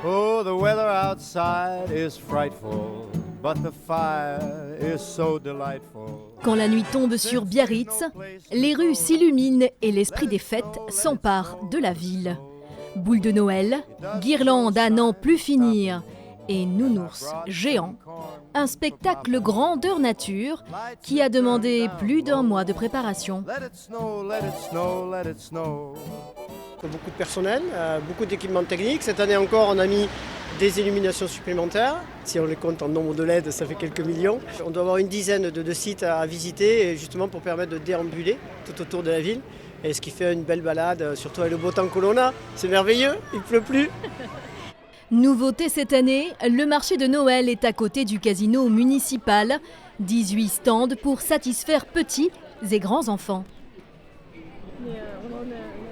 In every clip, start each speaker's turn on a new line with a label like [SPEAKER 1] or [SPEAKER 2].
[SPEAKER 1] Oh, the weather outside is frightful, but the fire is so delightful.
[SPEAKER 2] Quand la nuit tombe sur Biarritz, les rues s'illuminent et l'esprit des fêtes s'empare de la ville. Boules de Noël, guirlandes à n'en plus finir et nounours géants. Un spectacle grandeur nature qui a demandé plus d'1 mois de préparation.
[SPEAKER 1] Let it snow, let it snow, let it snow.
[SPEAKER 3] Beaucoup de personnel, beaucoup d'équipements techniques. Cette année encore, on a mis des illuminations supplémentaires. Si on les compte en nombre de LED, ça fait quelques millions. On doit avoir une dizaine de sites à visiter, justement pour permettre de déambuler tout autour de la ville. Et ce qui fait une belle balade, surtout avec le beau temps que l'on a. C'est merveilleux, il ne pleut plus.
[SPEAKER 2] Nouveauté cette année, le marché de Noël est à côté du casino municipal. 18 stands pour satisfaire petits et grands enfants.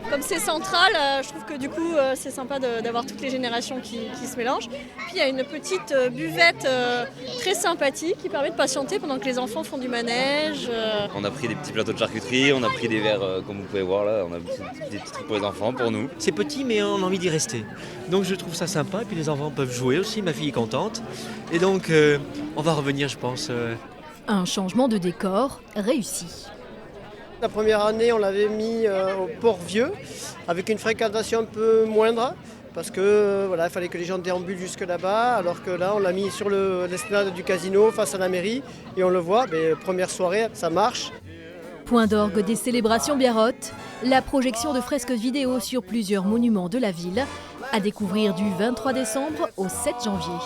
[SPEAKER 4] Comme c'est central, je trouve que du coup c'est sympa d'avoir toutes les générations qui se mélangent. Puis il y a une petite buvette très sympathique qui permet de patienter pendant que les enfants font du manège.
[SPEAKER 5] On a pris des petits plateaux de charcuterie, on a pris des verres comme vous pouvez voir là, on a des petits trucs pour les enfants, pour nous.
[SPEAKER 6] C'est petit mais on a envie d'y rester. Donc je trouve ça sympa et puis les enfants peuvent jouer aussi, ma fille est contente. Et donc on va revenir je pense.
[SPEAKER 2] Un changement de décor réussi.
[SPEAKER 3] La première année, on l'avait mis au Port-Vieux, avec une fréquentation un peu moindre, parce que voilà, il fallait que les gens déambulent jusque là-bas, alors que là, on l'a mis sur l'esplanade du casino, face à la mairie, et on le voit, première soirée, ça marche.
[SPEAKER 2] Point d'orgue des célébrations biarrottes, la projection de fresques vidéo sur plusieurs monuments de la ville, à découvrir du 23 décembre au 7 janvier.